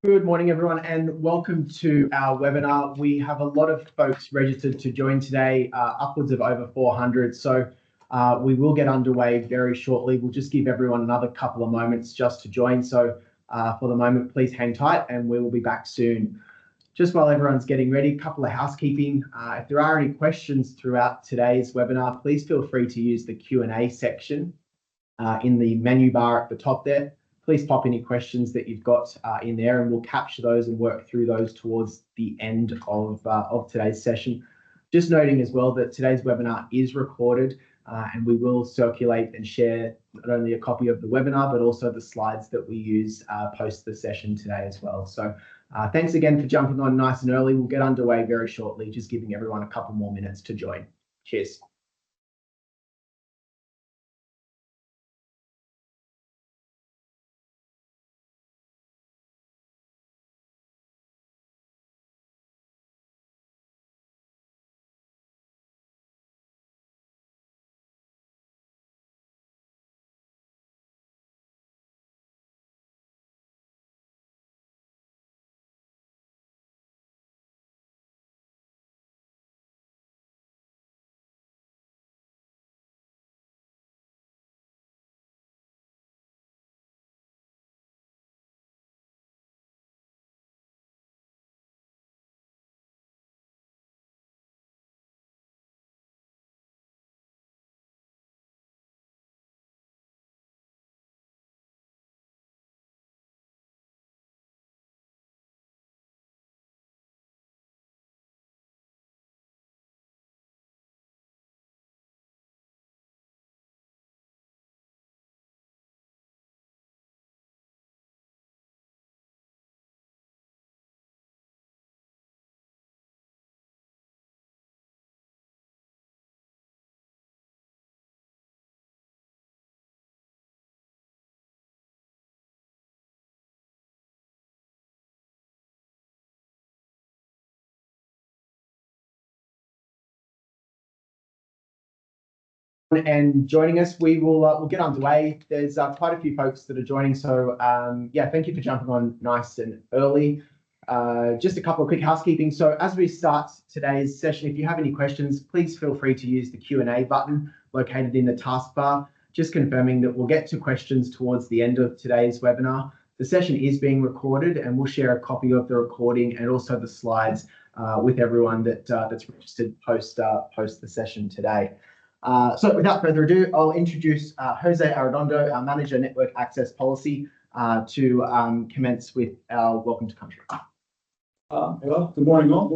Good morning, everyone, and welcome to our webinar. We have a lot of folks registered to join today, upwards of over 400. So we will get underway very shortly. We'll just give everyone another couple of moments just to join. So for the moment, please hang tight and we will be back soon. Just while everyone's getting ready, a couple of housekeeping. If there are any questions throughout today's webinar, please feel free to use the Q&A section in the menu bar at the top there. Please pop any questions that you've got in there and we'll capture those and work through those towards the end of today's session. Just noting as well that today's webinar is recorded and we will circulate and share not only a copy of the webinar, but also the slides that we use post the session today as well. So thanks again for jumping on nice and early. We'll get underway very shortly, just giving everyone a couple more minutes to join. Cheers. And joining us, we'll get underway. There's quite a few folks that are joining, so yeah, thank you for jumping on nice and early. Just a couple of quick housekeeping. So as we start today's session, if you have any questions, please feel free to use the Q&A button located in the taskbar. Just confirming that we'll get to questions towards the end of today's webinar. The session is being recorded and we'll share a copy of the recording and also the slides with everyone that's registered post the session today. So without further ado, I'll introduce Jose Arredondo, our Manager Network Access Policy, to commence with our Welcome to Country. Hello, good morning all.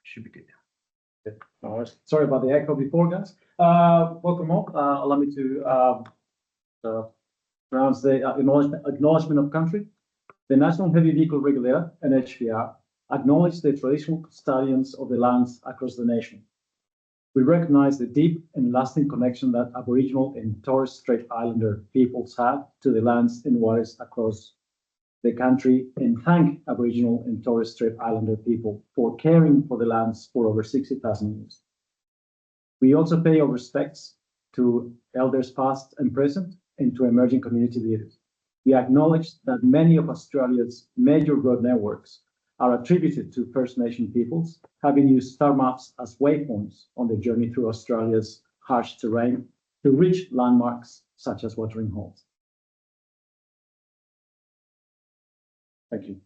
Should be good now. No, sorry about the echo before, guys. Welcome all. Allow me to pronounce the acknowledgement of country. The National Heavy Vehicle Regulator, NHVR, acknowledge the traditional custodians of the lands across the nation. We recognize the deep and lasting connection that Aboriginal and Torres Strait Islander peoples have to the lands and waters across the country and thank Aboriginal and Torres Strait Islander people for caring for the lands for over 60,000 years. We also pay our respects to elders past and present and to emerging community leaders. We acknowledge that many of Australia's major road networks are attributed to First Nation peoples, having used star maps as waypoints on their journey through Australia's harsh terrain to reach landmarks such as watering holes. Thank you.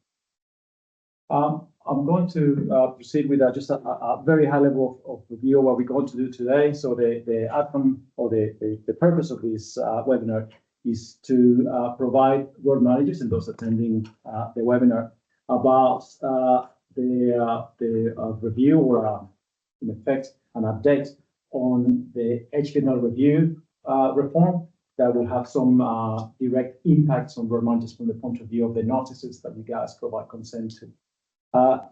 I'm going to proceed with just a very high level of review of what we're going to do today. So the outcome or the purpose of this webinar is to provide road managers and those attending the webinar about the review or in effect an update on the HVNL review reform that will have some direct impacts on road managers from the point of view of the notices that you guys provide consent to.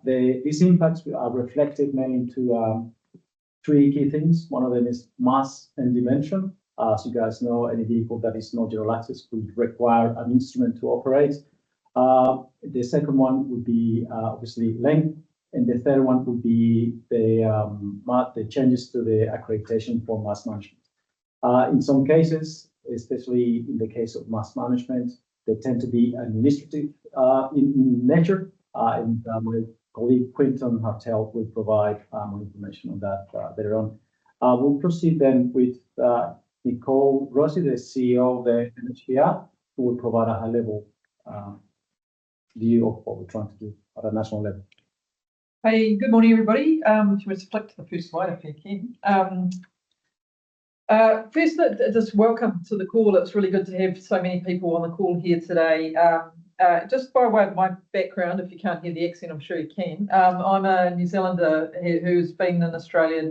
These impacts are reflected mainly into three key things. One of them is mass and dimension. As you guys know, any vehicle that is not general access will require an instrument to operate. The second one would be obviously length, and the third one would be the changes to the accreditation for mass management. In some cases, especially in the case of mass management, they tend to be administrative in nature, and my colleague Quinton Hartel will provide more information on that later on. We'll proceed then with Nicole Rossi, the CEO of the HVNL, who will provide a high-level view of what we're trying to do at a national level. Hey, good morning, everybody. If you would flick to the first slide if you can. First, just welcome to the call. It's really good to have so many people on the call here today. Just by way of my background, if you can't hear the accent, I'm sure you can. I'm a New Zealander who's been in Australia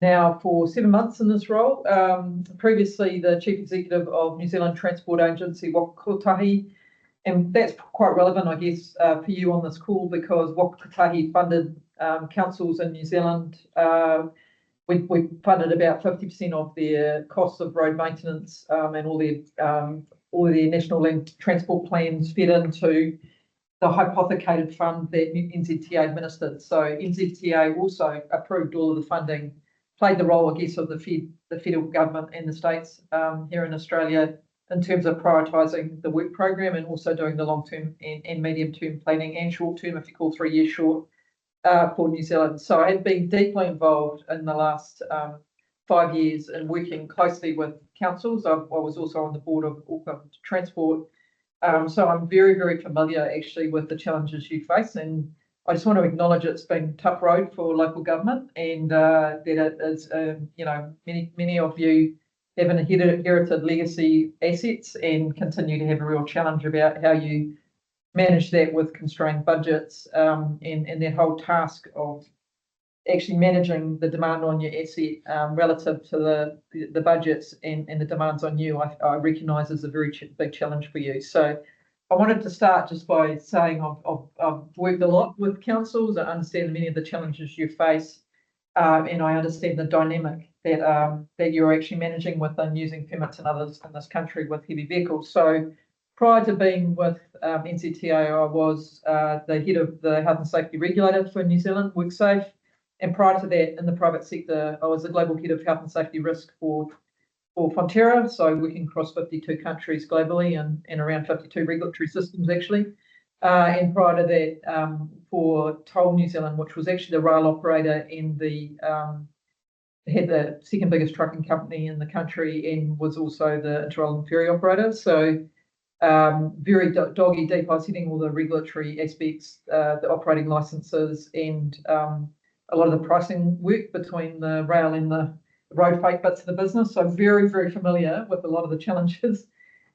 now for 7 months in this role. Previously, the Chief Executive of New Zealand Transport Agency, Waka Kotahi, and that's quite relevant, I guess, for you on this call because Waka Kotahi funded councils in New Zealand. We funded about 50% of their costs of road maintenance and all their national land transport plans fed into the hypothecated fund that NZTA administered. So NZTA also approved all of the funding, played the role, I guess, of the federal government and the states here in Australia in terms of prioritising the work program and also doing the long-term and medium-term planning and short-term, if you call 3 years short, for New Zealand. So I have been deeply involved in the last 5 years in working closely with councils. I was also on the board of Auckland Transport. So I'm very, very familiar actually with the challenges you face. And I just want to acknowledge it's been a tough road for local government and that it is, many of you have inherited legacy assets and continue to have a real challenge about how you manage that with constrained budgets and that whole task of actually managing the demand on your asset relative to the budgets and the demands on you, I recognise is a very big challenge for you. So I wanted to start just by saying I've worked a lot with councils. I understand many of the challenges you face and I understand the dynamic that you're actually managing with and using permits and others in this country with heavy vehicles. So prior to being with NZTA, I was the head of the health and safety regulator for New Zealand, WorkSafe. And prior to that, in the private sector, I was the global head of health and safety risk for Fonterra, so working across 52 countries globally and around 52 regulatory systems, actually. And prior to that, for Toll New Zealand, which was actually the rail operator and had the second biggest trucking company in the country and was also the interrolling ferry operator. So very doggy deep. I was hitting all the regulatory aspects, the operating licenses, and a lot of the pricing work between the rail and the road freight bits of the business. So very, very familiar with a lot of the challenges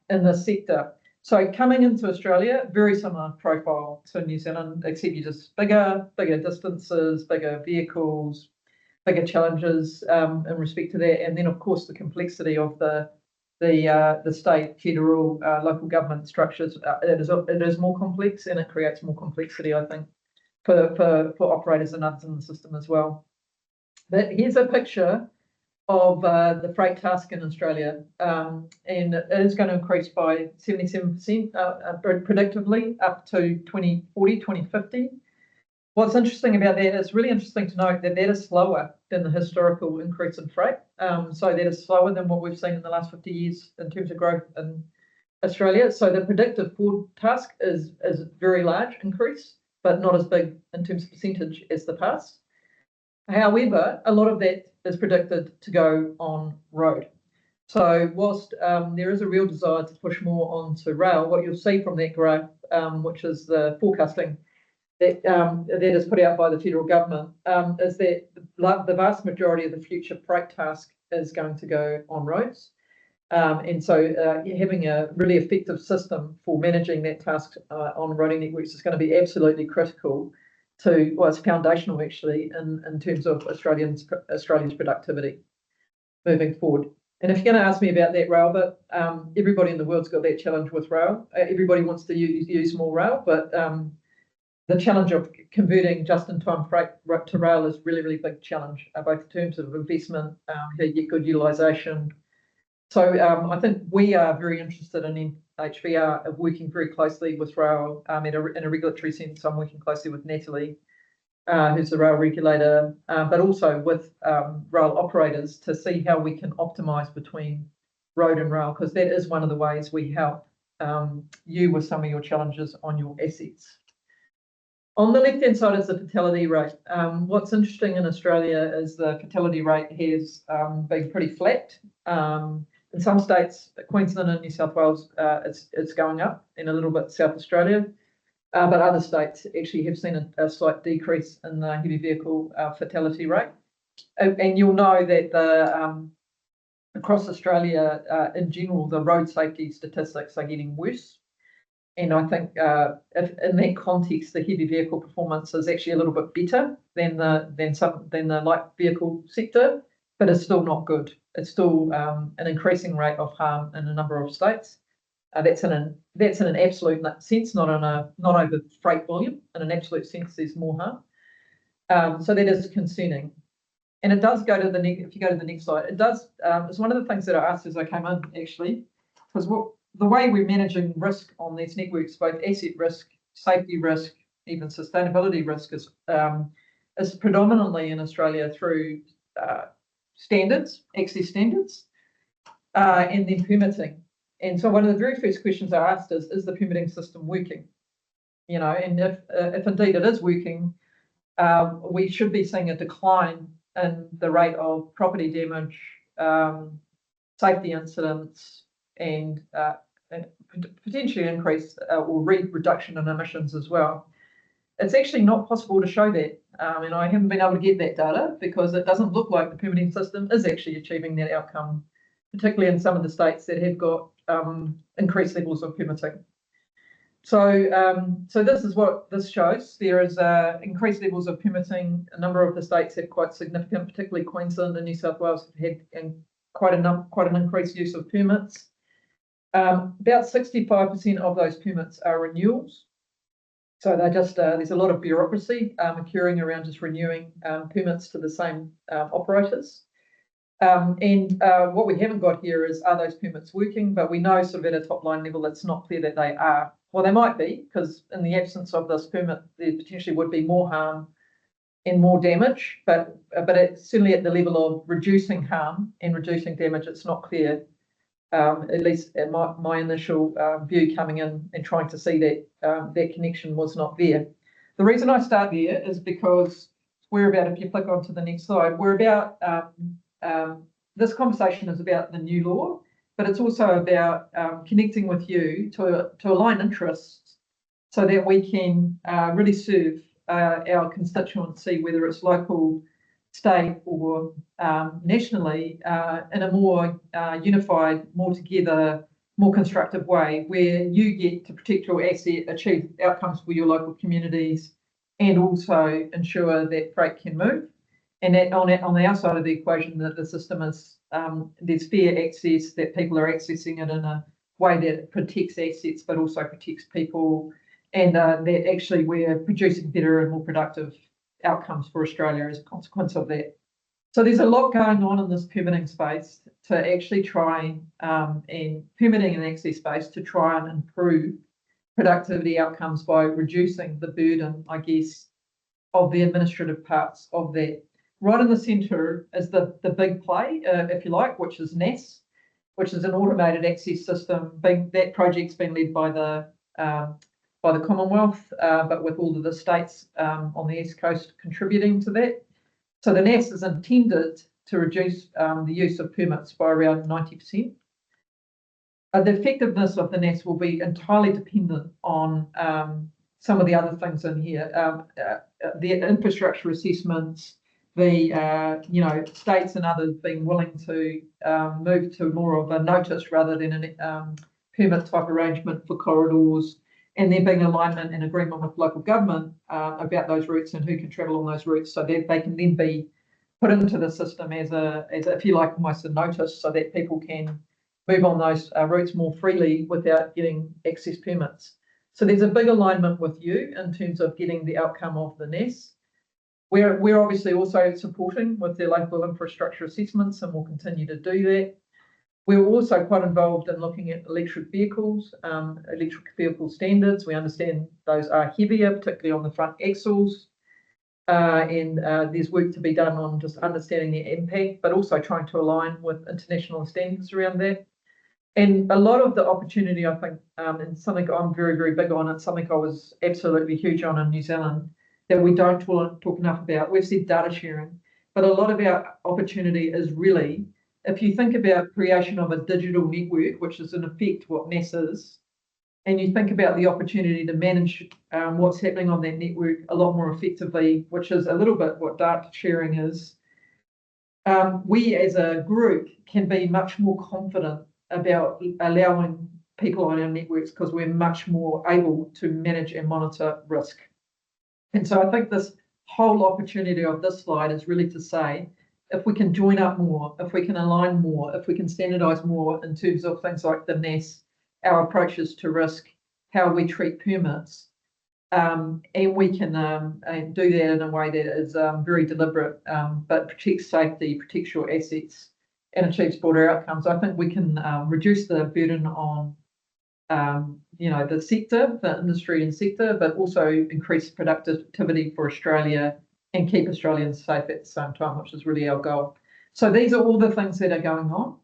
in this sector. So coming into Australia, very similar profile to New Zealand, except you're just bigger distances, bigger vehicles, bigger challenges in respect to that. And then, of course, the complexity of the state, federal, local government structures. It is more complex and it creates more complexity, I think, for operators and others in the system as well. But here's a picture of the freight task in Australia, and it is going to increase by 77% predictably up to 2040, 2050. What's interesting about that, it's really interesting to note that is slower than the historical increase in freight. So that is slower than what we've seen in the last 50 years in terms of growth in Australia. So the predicted forward task is a very large increase, but not as big in terms of percentage as the past. However, a lot of that is predicted to go on road. So whilst there is a real desire to push more onto rail, what you'll see from that graph, which is the forecasting that is put out by the federal government, is that the vast majority of the future freight task is going to go on roads. And so having a really effective system for managing that task on roading networks is going to be absolutely critical to, well, it's foundational actually in terms of Australia's productivity moving forward. And if you're going to ask me about that rail, but everybody in the world's got that challenge with rail. Everybody wants to use more rail, but the challenge of converting just-in-time freight to rail is really, really big challenge, both in terms of investment, how you get good utilisation, So I think we are very interested in HVR of working very closely with rail in a regulatory sense. I'm working closely with Natalie, who's the rail regulator, but also with rail operators to see how we can optimise between road and rail, because that is one of the ways we help you with some of your challenges on your assets. On the left-hand side is the fatality rate. What's interesting in Australia is the fatality rate has been pretty flat. In some states, Queensland and New South Wales, it's going up, and a little bit South Australia. But other states actually have seen a slight decrease in the heavy vehicle fatality rate. And you'll know that across Australia, in general, the road safety statistics are getting worse. And I think if in that context, the heavy vehicle performance is actually a little bit better than the light vehicle sector, but it's still not good. It's still an increasing rate of harm in a number of states. That's in an absolute sense, not over freight volume. In an absolute sense, there's more harm. So that is concerning. And it does go to the next. If you go to the next slide, it does. It's one of the things that I asked as I came in actually, because the way we're managing risk on these networks, both asset risk, safety risk, even sustainability risk, is predominantly in Australia through standards, access standards, and then permitting. And so one of the very first questions I asked is the permitting system working? You know, and if indeed it is working, we should be seeing a decline in the rate of property damage, safety incidents, and potentially increase or reduction in emissions as well. It's actually not possible to show that, and I haven't been able to get that data because it doesn't look like the permitting system is actually achieving that outcome, particularly in some of the states that have got increased levels of permitting. So this is what this shows. There is increased levels of permitting. A number of the states have quite significant, particularly Queensland and New South Wales have had quite an increased use of permits. About 65% of those permits are renewals. So they're just there's a lot of bureaucracy occurring around just renewing permits to the same operators. And what we haven't got here is, are those permits working? But we know sort of at a top line level, it's not clear that they are. Well, they might be, because in the absence of this permit, there potentially would be more harm and more damage. But it's certainly at the level of reducing harm and reducing damage, it's not clear. At least at my initial view coming in and trying to see that that connection was not there. The reason I start there is because we're about, if you click onto the next slide, we're about, this conversation is about the new law, but it's also about connecting with you to align interests so that we can really serve our constituency, whether it's local, state or nationally, in a more unified, more together, more constructive way, where you get to protect your asset, achieve outcomes for your local communities, and also ensure that freight can move. And that on the outside of the equation, that the system is there's fair access, that people are accessing it in a way that protects assets, but also protects people, and that actually we're producing better and more productive outcomes for Australia as a consequence of that. So there's a lot going on in this permitting space to actually try and permitting and access space to try and improve productivity outcomes by reducing the burden, I guess, of the administrative parts of that. Right in the centre is the big play, if you like, which is NAS, which is an automated access system. That project's been led by the Commonwealth, but with all of the states on the East Coast contributing to that. So the NAS is intended to reduce the use of permits by around 90%. The effectiveness of the NAS will be entirely dependent on some of the other things in here, the infrastructure assessments, the states and others being willing to move to more of a notice rather than a permit type arrangement for corridors, and there being alignment and agreement with local government about those routes and who can travel on those routes, so that they can then be put into the system as if you like, almost a notice, so that people can move on those routes more freely without getting access permits. So there's a big alignment with you in terms of getting the outcome of the NAS. We're obviously also supporting with the local infrastructure assessments, and we'll continue to do that. We're also quite involved in looking at electric vehicles, electric vehicle standards. We understand those are heavier, particularly on the front axles. And there's work to be done on just understanding their impact, but also trying to align with international standards around that. And a lot of the opportunity, I think, and something I'm very, very big on, and something I was absolutely huge on in New Zealand, that we don't talk enough about. We've said data sharing, but a lot of our opportunity is really, if you think about creation of a digital network, which is in effect what NAS is, and you think about the opportunity to manage what's happening on that network a lot more effectively, which is a little bit what data sharing is, we as a group can be much more confident about allowing people on our networks because we're much more able to manage and monitor risk. And so I think this whole opportunity of this slide is really to say, if we can join up more, if we can align more, if we can standardise more in terms of things like the NAS, our approaches to risk, how we treat permits, and we can do that in a way that is very deliberate, but protects safety, protects your assets, and achieves broader outcomes. I think we can reduce the burden on the sector, the industry and sector, but also increase productivity for Australia and keep Australians safe at the same time, which is really our goal. So these are all the things that are going on.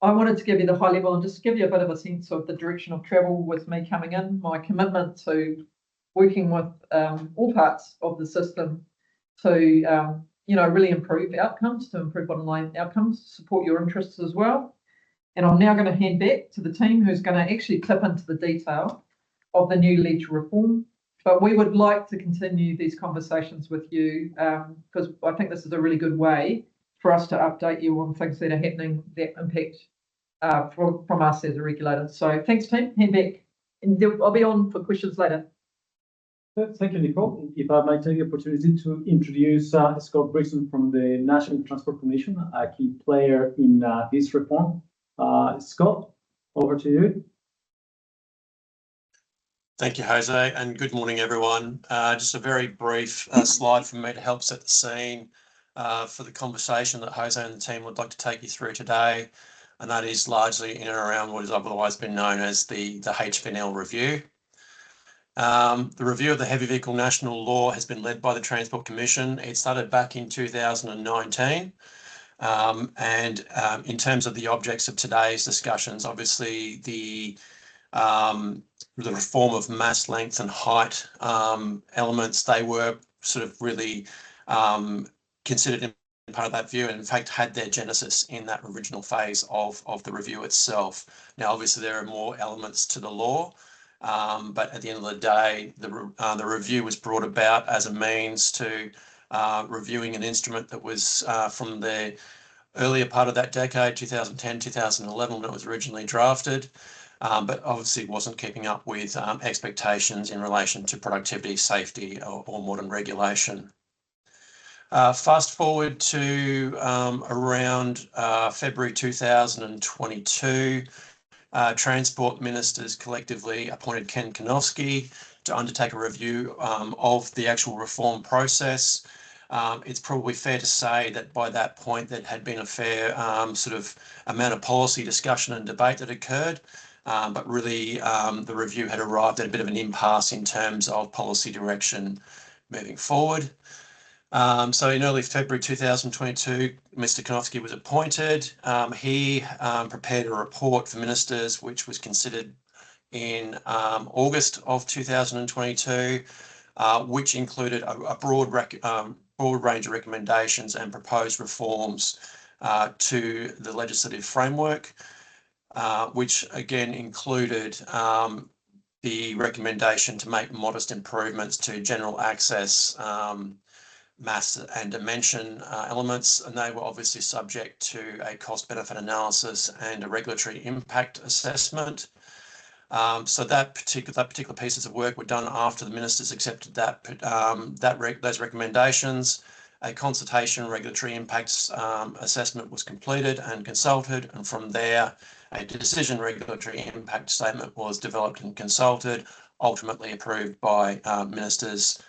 I wanted to give you the high level and just give you a bit of a sense of the direction of travel with me coming in, my commitment to working with all parts of the system to really improve outcomes, to improve bottom line outcomes, support your interests as well. And I'm now going to hand back to the team who's going to actually clip into the detail of the new ledger reform. But we would like to continue these conversations with you because I think this is a really good way for us to update you on things that are happening that impact from us as a regulator. So thanks, team. Hand back. And I'll be on for questions later. Thank you, Nicole. If I might take the opportunity to introduce Scott Brixton from the National Transport Commission, a key player in this reform. Scott, over to you. Thank you, Jose, and good morning, everyone. Just a very brief slide from me to help set the scene for the conversation that Jose and the team would like to take you through today, and that is largely in and around what has otherwise been known as the HVNL review. The review of the Heavy Vehicle National Law has been led by the Transport Commission. It started back in 2019. And in terms of the objects of today's discussions, obviously the reform of mass, length and height elements, they were sort of really considered in part of that view, and in fact had their genesis in that original phase of the review itself. Now, obviously there are more elements to the law, but at the end of the day, the review was brought about as a means to reviewing an instrument that was from the earlier part of that decade, 2010, 2011, when it was originally drafted, but obviously wasn't keeping up with expectations in relation to productivity, safety, or modern regulation. Fast forward to around February 2022, Transport Ministers collectively appointed Ken Kanofsky to undertake a review of the actual reform process. It's probably fair to say that by that point there had been a fair sort of amount of policy discussion and debate that occurred, but really the review had arrived at a bit of an impasse in terms of policy direction moving forward. So in early February 2022, Mr. Kanofsky was appointed. He prepared a report for ministers, which was considered in August of 2022, which included a broad range of recommendations and proposed reforms to the legislative framework, which again included the recommendation to make modest improvements to general access, mass and dimension elements, and they were obviously subject to a cost-benefit analysis and a regulatory impact assessment. So that particular pieces of work were done after the ministers accepted those recommendations. A consultation regulatory impacts assessment was completed and consulted, and from there a decision regulatory impact statement was developed and consulted, ultimately approved by ministers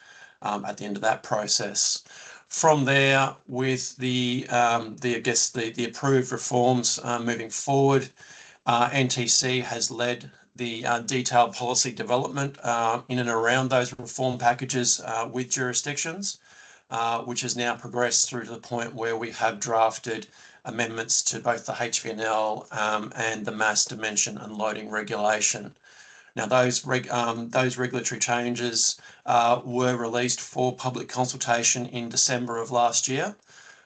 at the end of that process. From there, with the approved reforms moving forward, NTC has led the detailed policy development in and around those reform packages with jurisdictions, which has now progressed through to the point where we have drafted amendments to both the HVNL and the mass dimension and loading regulation. Now, those regulatory changes were released for public consultation in December of last year,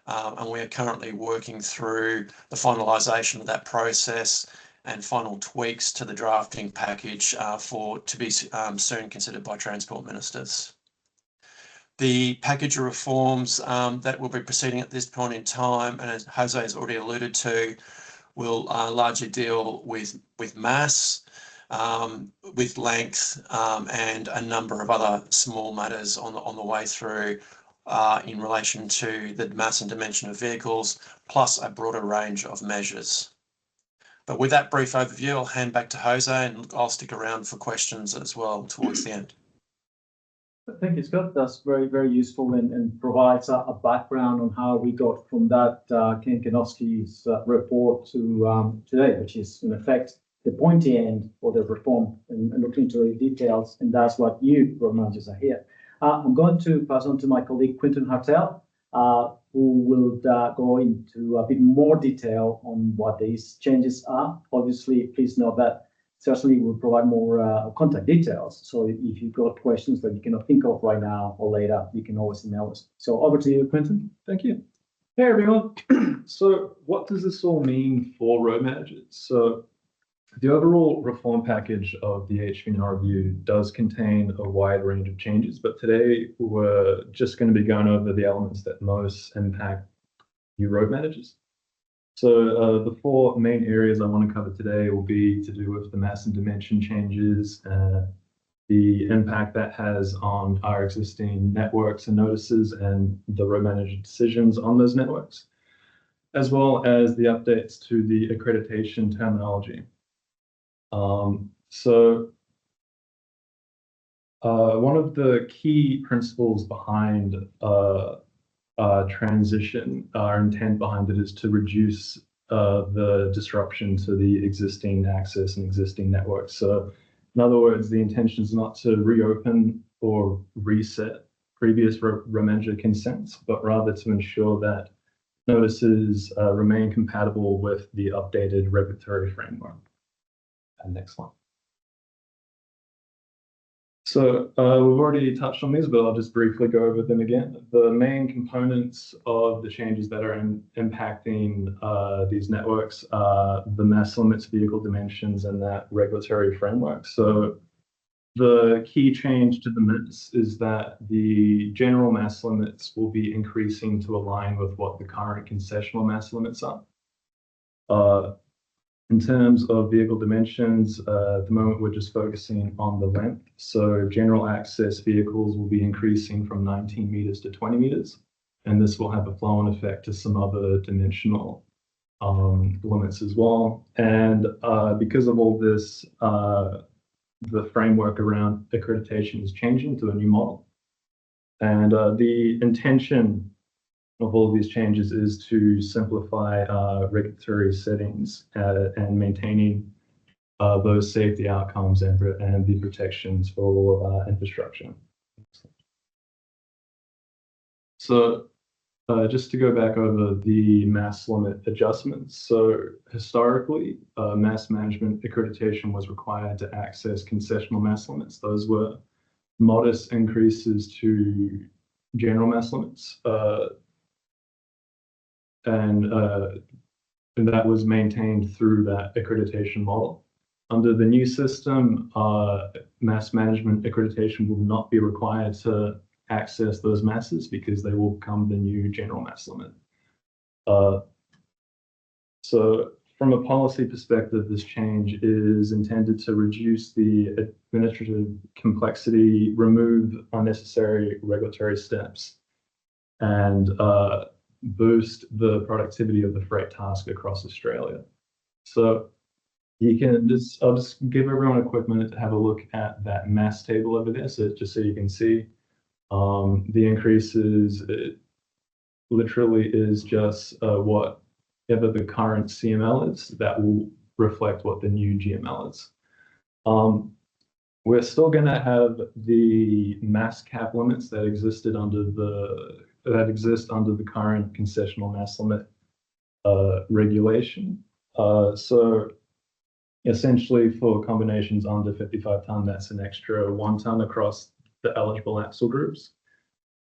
and we are currently working through the finalisation of that process and final tweaks to the drafting package to be soon considered by Transport Ministers. The package of reforms that will be proceeding at this point in time, and as Jose has already alluded to, will largely deal with mass, with length, and a number of other small matters on the way through in relation to the mass and dimension of vehicles, plus a broader range of measures. But with that brief overview, I'll hand back to Jose, and I'll stick around for questions as well towards the end. Thank you, Scott. That's very, very useful and provides a background on how we got from that Ken Kanofsky's report to today, which is in effect the pointy end for the reform and looking into the details, and that's what you, road managers, are here. I'm going to pass on to my colleague Quinton Hartel, who will go into a bit more detail on what these changes are. Obviously, please note that certainly we'll provide more contact details. So if you've got questions that you cannot think of right now or later, you can always email us. So over to you, Quinton. Thank you. Hey, everyone. So what does this all mean for road managers? So the overall reform package of the HVNL review does contain a wide range of changes, but today we're just going to be going over the elements that most impact you road managers. So the four main areas I want to cover today will be to do with the mass and dimension changes, the impact that has on our existing networks and notices and the road manager decisions on those networks, as well as the updates to the accreditation terminology. One of the key principles behind transition, our intent behind it is to reduce the disruption to the existing access and existing networks. So in other words, the intention is not to reopen or reset previous road manager consents, but rather to ensure that notices remain compatible with the updated regulatory framework. Next one. So we've already touched on these, but I'll just briefly go over them again. The main components of the changes that are impacting these networks are the mass limits, vehicle dimensions, and that regulatory framework. So the key change to the mass is that the general mass limits will be increasing to align with what the current concessional mass limits are. In terms of vehicle dimensions, at the moment we're just focusing on the length. So general access vehicles will be increasing from 19 meters to 20 meters, and this will have a flow-on effect to some other dimensional limits as well. And because of all this, the framework around accreditation is changing to a new model. And the intention of all of these changes is to simplify regulatory settings and maintaining those safety outcomes and the protections for all infrastructure. So just to go back over the mass limit adjustments. So historically, mass management accreditation was required to access concessional mass limits. Those were modest increases to general mass limits. And that was maintained through that accreditation model. Under the new system, mass management accreditation will not be required to access those masses because they will become the new general mass limit. So from a policy perspective, this change is intended to reduce the administrative complexity, remove unnecessary regulatory steps, and boost the productivity of the freight task across Australia. So you can I'll just give everyone a quick minute to have a look at that mass table over there. So just so you can see the increases literally is just whatever the current CML is, that will reflect what the new GML is. We're still going to have the mass cap limits that exist under the current concessional mass limit regulation. So essentially, for combinations under 55 ton, that's an extra 1 ton across the eligible axle groups.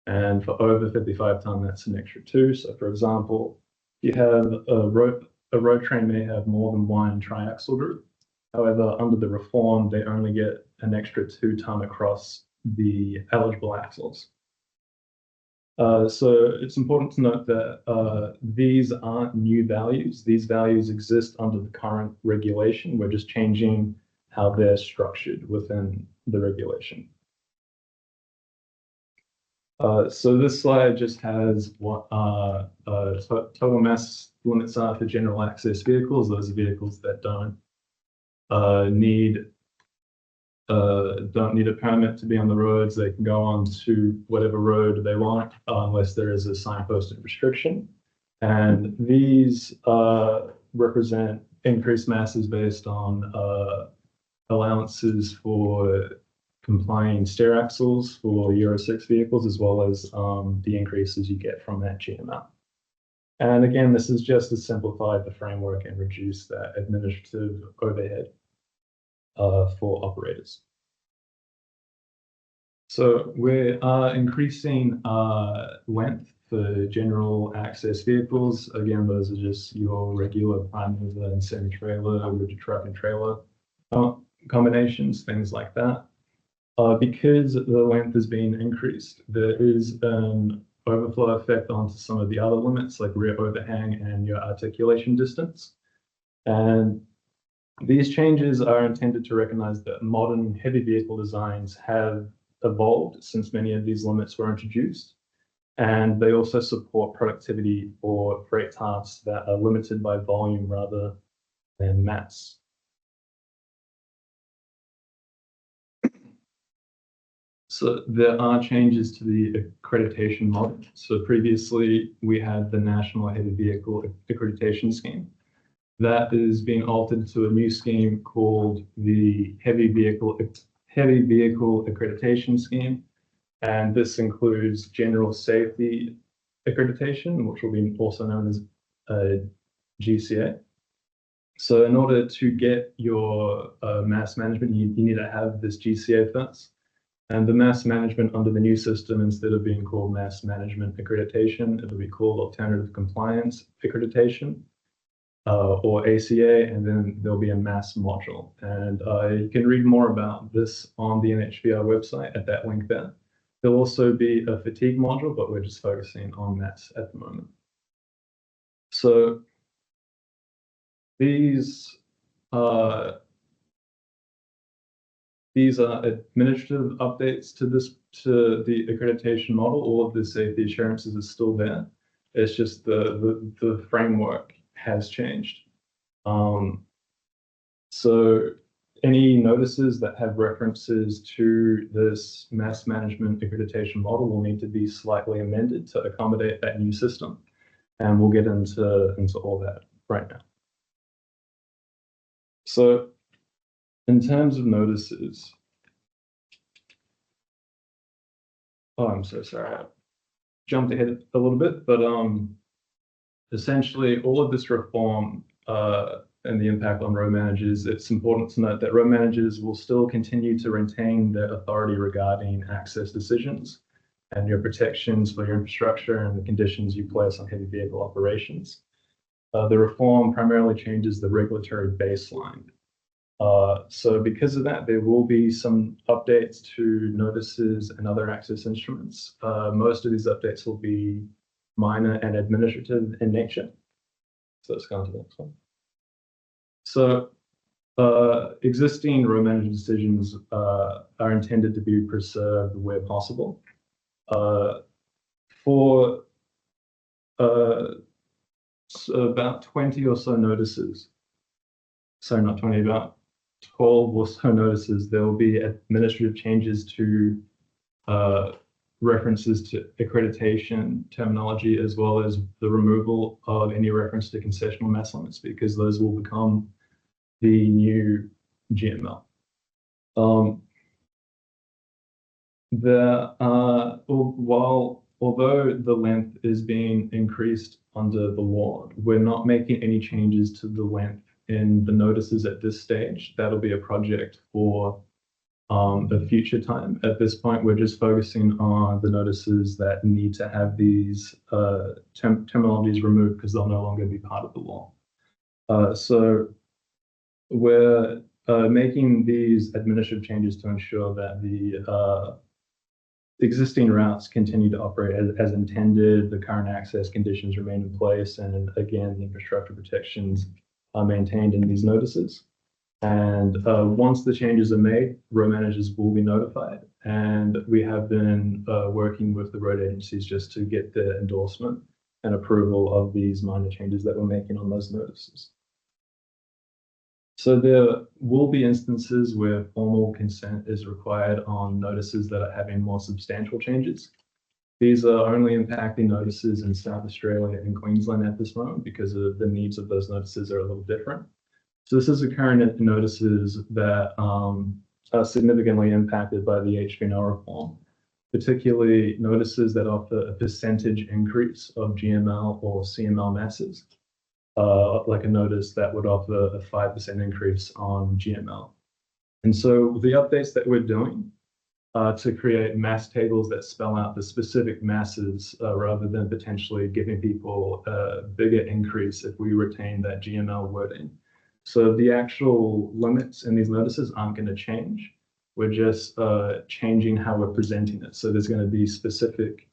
And for over 55 ton, that's an extra 2. So for example, you have a road train may have more than 1 triaxle group. However, under the reform, they only get an extra 2 ton across the eligible axles. So it's important to note that these aren't new values. These values exist under the current regulation. We're just changing how they're structured within the regulation. So this slide just has what total mass limits are for general access vehicles. Those are vehicles that don't need a permit to be on the roads. They can go on to whatever road they want unless there is a signposted restriction. And these represent increased masses based on allowances for complying stair axles for Euro 6 vehicles, as well as the increases you get from that GML. And again, this is just to simplify the framework and reduce that administrative overhead for operators. So we're increasing length for general access vehicles. Again, those are just your regular prime mover and semi-trailer, rigid truck and trailer combinations, things like that. Because the length has been increased, there is an overflow effect onto some of the other limits, like rear overhang and your articulation distance. And these changes are intended to recognize that modern heavy vehicle designs have evolved since many of these limits were introduced. And they also support productivity for freight tasks that are limited by volume rather than mass. So there are changes to the accreditation model. So previously we had the National Heavy Vehicle Accreditation Scheme. That is being altered to a new scheme called the Heavy Vehicle Accreditation Scheme. And this includes general safety accreditation, which will be also known as GCA. So in order to get your mass management, you need to have this GCA first. And the mass management under the new system, instead of being called mass management accreditation, it'll be called alternative compliance accreditation, or ACA, and then there'll be a mass module. And you can read more about this on the NHVR website at that link there. There'll also be a fatigue module, but we're just focusing on mass at the moment. So these are administrative updates to the accreditation model. All of the safety assurances are still there. It's just the framework has changed. So any notices that have references to this mass management accreditation model will need to be slightly amended to accommodate that new system. And we'll get into all that right now. So in terms of notices, oh, I'm so sorry, I jumped ahead a little bit, but essentially all of this reform and the impact on road managers, it's important to note that road managers will still continue to retain their authority regarding access decisions and your protections for your infrastructure and the conditions you place on heavy vehicle operations. The reform primarily changes the regulatory baseline. So because of that, there will be some updates to notices and other access instruments. Most of these updates will be minor and administrative in nature. So let's go on to the next one. So existing road management decisions are intended to be preserved where possible. For about 20 or so notices, sorry, not 20, about 12 or so notices, there will be administrative changes to references to accreditation terminology, as well as the removal of any reference to concessional mass limits, because those will become the new GML. Although the length is being increased under the law, we're not making any changes to the length in the notices at this stage. That'll be a project for a future time. At this point, we're just focusing on the notices that need to have these terminologies removed because they'll no longer be part of the law. So we're making these administrative changes to ensure that the existing routes continue to operate as intended, the current access conditions remain in place, and again, the infrastructure protections are maintained in these notices. And once the changes are made, road managers will be notified. And we have been working with the road agencies just to get their endorsement and approval of these minor changes that we're making on those notices. So there will be instances where formal consent is required on notices that are having more substantial changes. These are only impacting notices in South Australia and Queensland at this moment because of the needs of those notices are a little different. So this is occurring in notices that are significantly impacted by the HVNL reform, particularly notices that offer a percentage increase of GML or CML masses, like a notice that would offer a 5% increase on GML. And so the updates that we're doing to create mass tables that spell out the specific masses rather than potentially giving people a bigger increase if we retain that GML wording. So the actual limits in these notices aren't going to change. We're just changing how we're presenting it. So there's going to be specific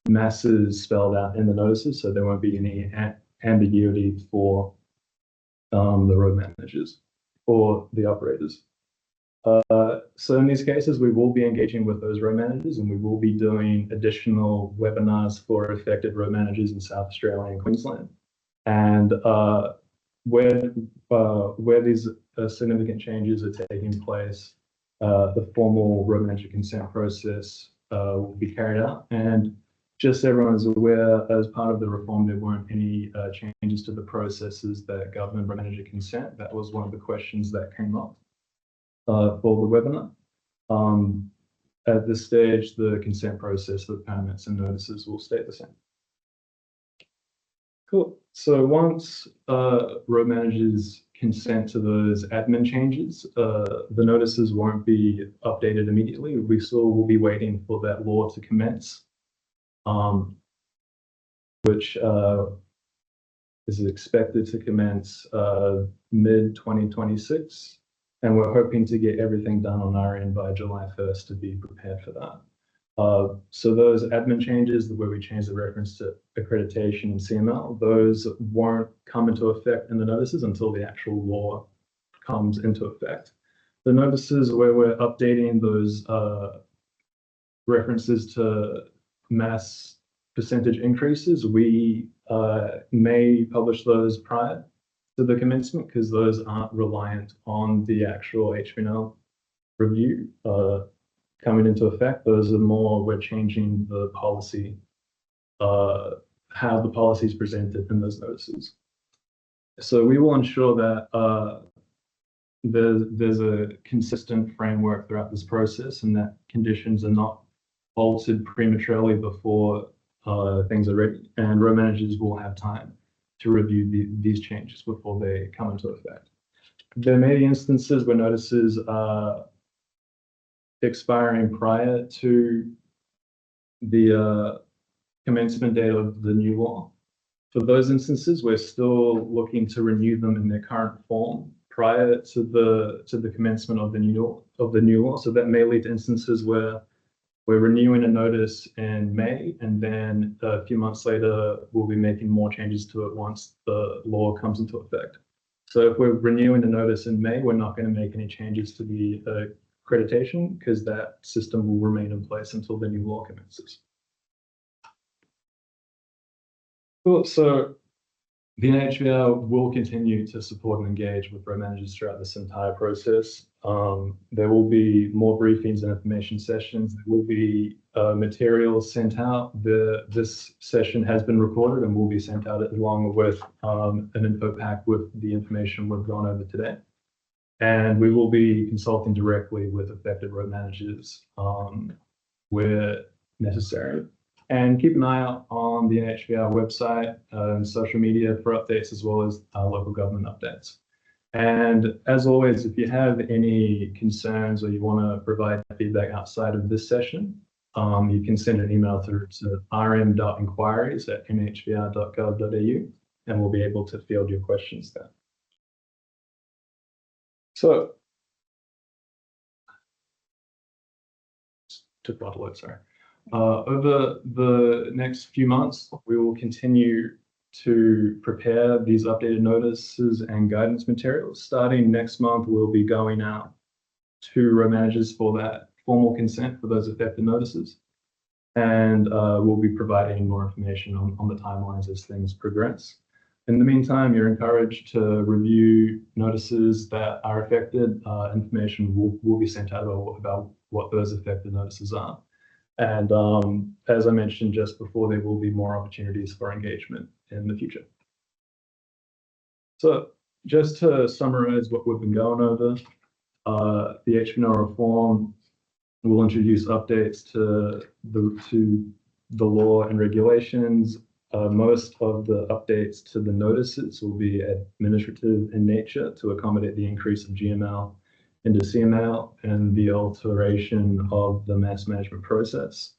masses spelled out in the notices, so there won't be any ambiguity for the road managers or the operators. So in these cases, we will be engaging with those road managers, and we will be doing additional webinars for affected road managers in South Australia and Queensland. And where these significant changes are taking place, the formal road manager consent process will be carried out. And just so everyone is aware, as part of the reform, there weren't any changes to the processes that govern road manager consent. That was one of the questions that came up for the webinar. At this stage, the consent process for permits and notices will stay the same. Cool. So once road managers consent to those admin changes, the notices won't be updated immediately. We still will be waiting for that law to commence, which is expected to commence mid-2026. And we're hoping to get everything done on our end by July 1st to be prepared for that. So those admin changes, where we change the reference to accreditation and CML, those won't come into effect in the notices until the actual law comes into effect. The notices where we're updating those references to mass percentage increases, we may publish those prior to the commencement because those aren't reliant on the actual HVNL review coming into effect. Those are more, we're changing the policy, how the policy is presented in those notices. So we will ensure that there's a consistent framework throughout this process and that conditions are not altered prematurely before things are ready, and road managers will have time to review these changes before they come into effect. There may be instances where notices are expiring prior to the commencement date of the new law. For those instances, we're still looking to renew them in their current form prior to the commencement of the new law. So that may lead to instances where we're renewing a notice in May, and then a few months later, we'll be making more changes to it once the law comes into effect. So if we're renewing the notice in May, we're not going to make any changes to the accreditation because that system will remain in place until the new law commences. Cool. So The NHVR will continue to support and engage with road managers throughout this entire process. There will be more briefings and information sessions. There will be materials sent out. This session has been recorded and will be sent out along with an info pack with the information we've gone over today. And we will be consulting directly with affected road managers where necessary. And keep an eye out on the NHVR website and social media for updates, as well as local government updates. And as always, if you have any concerns or you want to provide feedback outside of this session, you can send an email through to rm.inquiries@nhvr.gov.au, and we'll be able to field your questions there. So, took a lot of load, sorry. Over the next few months, we will continue to prepare these updated notices and guidance materials. Starting next month, we'll be going out to road managers for that formal consent for those affected notices. And we'll be providing more information on the timelines as things progress. In the meantime, you're encouraged to review notices that are affected. Information will be sent out about what those affected notices are. And as I mentioned just before, there will be more opportunities for engagement in the future. So just to summarize what we've been going over, the HVNL reform will introduce updates to the law and regulations. Most of the updates to the notices will be administrative in nature to accommodate the increase of GML into CML and the alteration of the mass management process.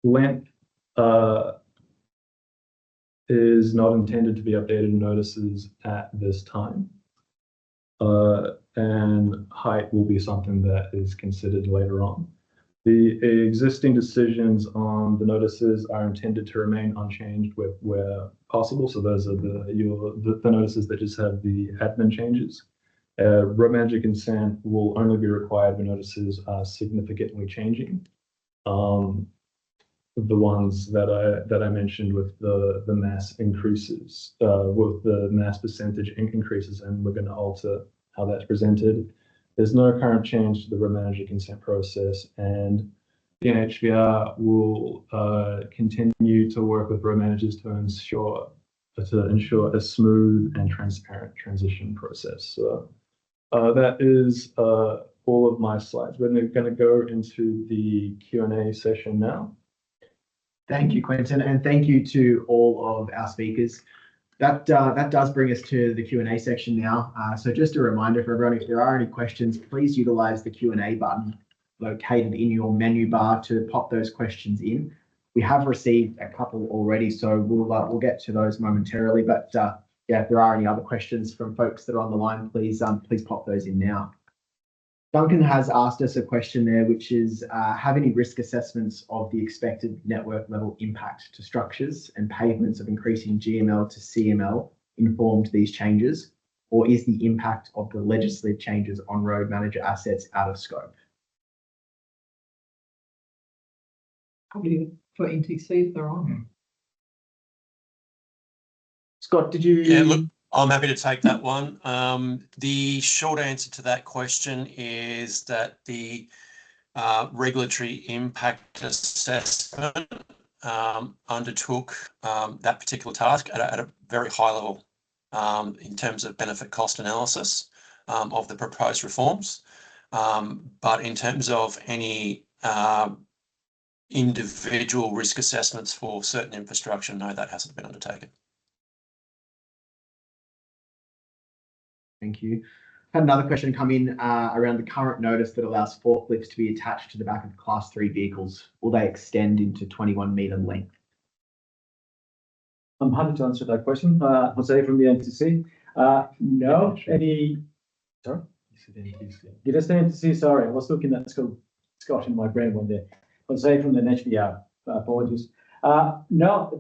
Length is not intended to be updated in notices at this time. And height will be something that is considered later on. The existing decisions on the notices are intended to remain unchanged where possible. So those are the notices that just have the admin changes. Road manager consent will only be required when notices are significantly changing. The ones that I mentioned with the mass increases, with the mass percentage increases, and we're going to alter how that's presented. There's no current change to the road manager consent process, and the NHVR will continue to work with road managers to ensure a smooth and transparent transition process. So that is all of my slides. We're going to go into the Q&A session now. Thank you, Quentin, and thank you to all of our speakers. That does bring us to the Q&A section now. So just a reminder for everyone, if there are any questions, please utilize the Q&A button located in your menu bar to pop those questions in. We have received a couple already, so we'll get to those momentarily. But yeah, if there are any other questions from folks that are on the line, please pop those in now. Duncan has asked us a question there, which is, have any risk assessments of the expected network level impact to structures and pavements of increasing GML to CML informed these changes, or is the impact of the legislative changes on road manager assets out of scope? Probably for NTC if they're on. Scott, did you? Yeah, look, I'm happy to take that one. The short answer to that question is that the regulatory impact assessment undertook that particular task at a very high level in terms of benefit cost analysis of the proposed reforms. But in terms of any individual risk assessments for certain infrastructure, no, that hasn't been undertaken. Thank you. Had another question come in around the current notice that allows forklifts to be attached to the back of Class 3 vehicles. Will they extend into 21 metre length? I'm happy to answer that question. Jose from the NTC. No, any. Sorry? Did I say NTC? Sorry, I was looking at Scott in my brain one day. Jose from the NHVR. Apologies. No,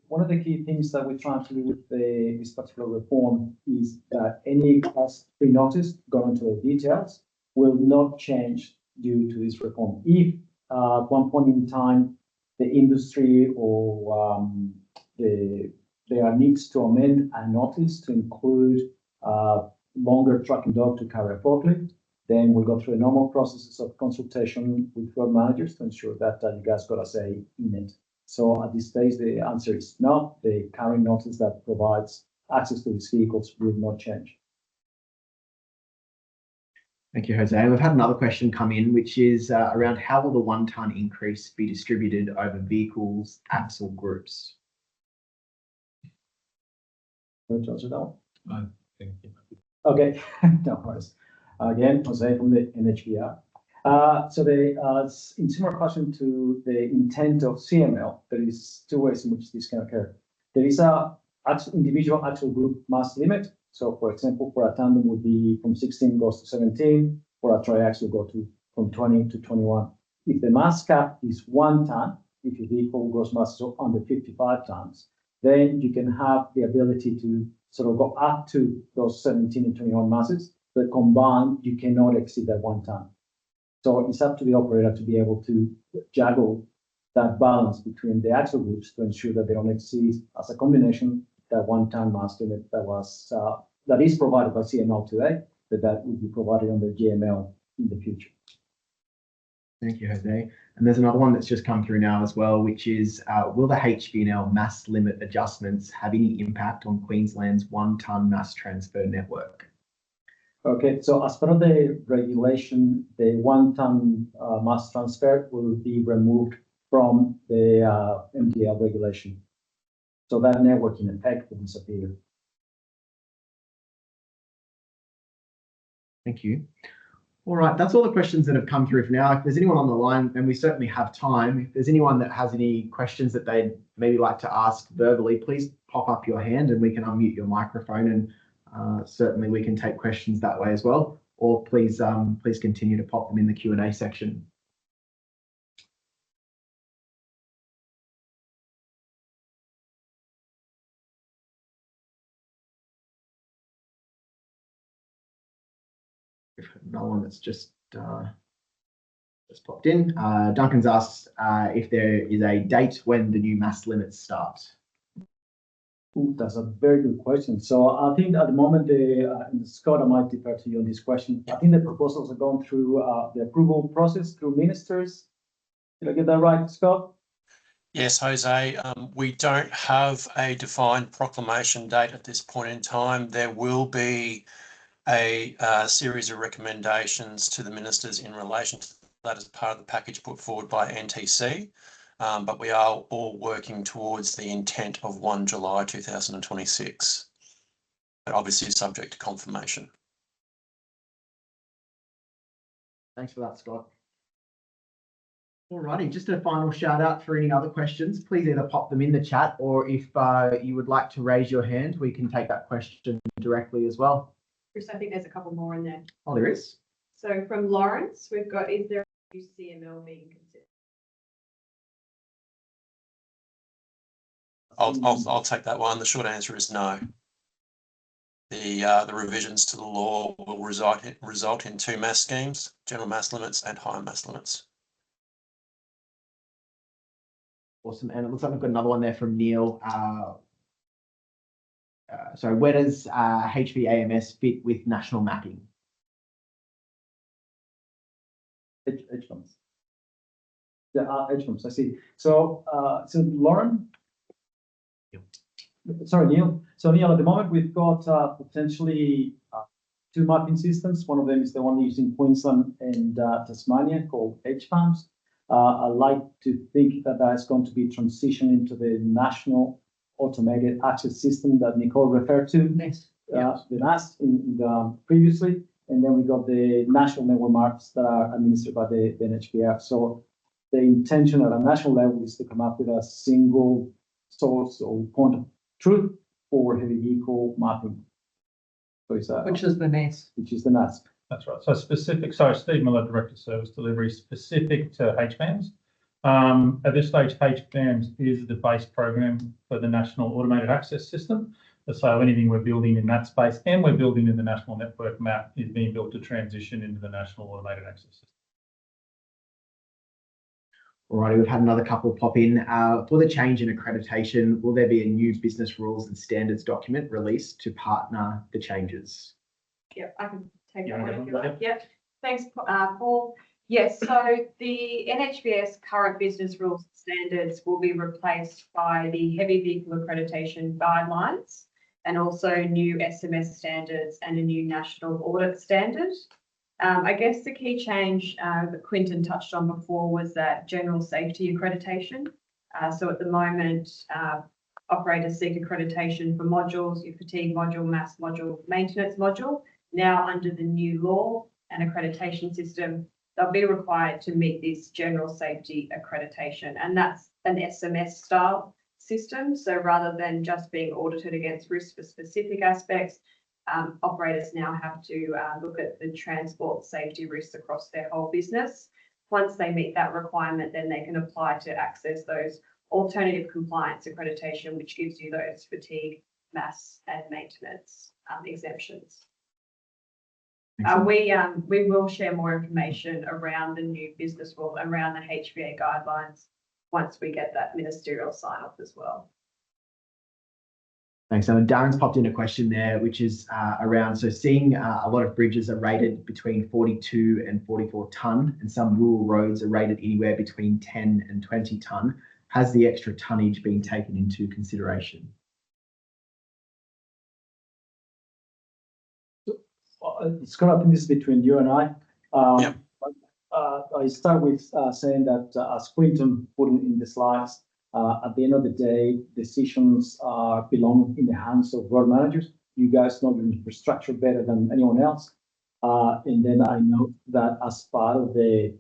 one of the key things that we're trying to do with this particular reform is that any Class 3 notice, going into the details, will not change due to this reform. If at one point in time the industry or there are needs to amend a notice to include longer tracking dog to carry a forklift. Then we'll go through the normal processes of consultation with road managers to ensure that you guys got a say in it. So at this stage, the answer is no. The current notice that provides access to these vehicles will not change. Thank you, Jose. We've had another question come in, which is around how will the 1 tonne increase be distributed over vehicles, axle groups? Want to answer that one? Thank you. Okay, no worries. Again, Jose from the NHVR. So in similar fashion to the intent of CML, there is 2 ways in which this can occur. There is a individual axle group mass limit. So for example, for a tandem would be from 16 goes to 17, for a triaxle go to from 20 to 21. If the mass cap is 1 tonne, if your vehicle gross mass is under 55 tonnes, then you can have the ability to sort of go up to those 17 and 21 masses, but combined, you cannot exceed that 1 tonne. So it's up to the operator to be able to juggle that balance between the axle groups to ensure that they don't exceed as a combination that 1 tonne mass limit that is provided by CML today, but that will be provided under GML in the future. Thank you, Jose. And there's another one that's just come through now as well, which is, will the HVNL mass limit adjustments have any impact on Queensland's 1 tonne mass transfer network? Okay, so as part of the regulation, the 1 tonne mass transfer will be removed from the MDL regulation. So that network in effect will disappear. Thank you. All right, that's all the questions that have come through for now. If there's anyone on the line, and we certainly have time, if there's anyone that has any questions that they'd maybe like to ask verbally, please pop up your hand and we can unmute your microphone, and certainly we can take questions that way as well. Or please continue to pop them in the Q&A section. Another one that's just popped in. Duncan's asked if there is a date when the new mass limits start. Ooh, that's a very good question. So I think at the moment, Scott, I might defer to you on this question. I think the proposals are going through the approval process through ministers. Did I get that right, Scott? Yes, Jose. We don't have a defined proclamation date at this point in time. There will be a series of recommendations to the ministers in relation to that as part of the package put forward by NTC, but we are all working towards the intent of 1 July 2026, but obviously subject to confirmation. Thanks for that, Scott. All righty, just a final shout out for any other questions. Please either pop them in the chat, or if you would like to raise your hand, we can take that question directly as well. Chris, I think there's a couple more in there. Oh, there is? So from Lawrence, we've got, is there a new CML being considered? I'll take that one. The short answer is no. The revisions to the law will result in 2 mass schemes, general mass limits and higher mass limits. Awesome. And it looks like we've got another one there from Neil. So where does HVAMS fit with national mapping? HVAMS. Yeah, HVAMS, I see. So, Lauren? Sorry, Neil. So Neil, at the moment, we've got potentially 2 mapping systems. One of them is the one used in Queensland and Tasmania called HVAMS. I like to think that that's going to be transitioned into the national automated access system that Nicole referred to. Next. The NAS previously, and then we got the national network maps that are administered by the NHVF. So the intention at a national level is to come up with a single source or point of truth for heavy vehicle mapping. So it's Which is the NAS. Which is the NAS. That's right. So specific, sorry, Steve Miller, Director of Service Delivery, specific to HVAMS. At this stage, HVAMS is the base program for the National Automated Access System. So anything we're building in that space and we're building in the National Network Map is being built to transition into the National Automated Access System. Alrighty, we've had another couple pop in. For the change in accreditation, will there be a new business rules and standards document released to partner the changes? Yep, I can take Yeah, that one yeah, if you yeah. like. Yep, thanks, Paul. Yes, so the NHBS current business rules and standards will be replaced by the heavy vehicle accreditation guidelines and also new SMS standards and a new national audit standard. I guess the key change that Quinton touched on before was that general safety accreditation. So at the moment, operators seek accreditation for modules, your fatigue module, mass module, maintenance module. Now under the new law and accreditation system, they'll be required to meet this general safety accreditation, and that's an SMS style system. So rather than just being audited against risk for specific aspects, operators now have to look at the transport safety risks across their whole business. Once they meet that requirement, then they can apply to access those alternative compliance accreditation, which gives you those fatigue, mass and maintenance exemptions. We will share more information around the new business rule, around the HVA guidelines, once we get that ministerial sign off as well. Thanks. So Darren's popped in a question there, which is around, so seeing a lot of bridges are rated between 42 and 44 tonne, and some rural roads are rated anywhere between 10 and 20 tonne. Has the extra tonnage been taken into consideration? Scott, I think this is between you and I. Yep. I start with saying that, as Quinton put in the slides, at the end of the day, decisions belong in the hands of road managers. You guys know the infrastructure better than anyone else. And then I know that as part of the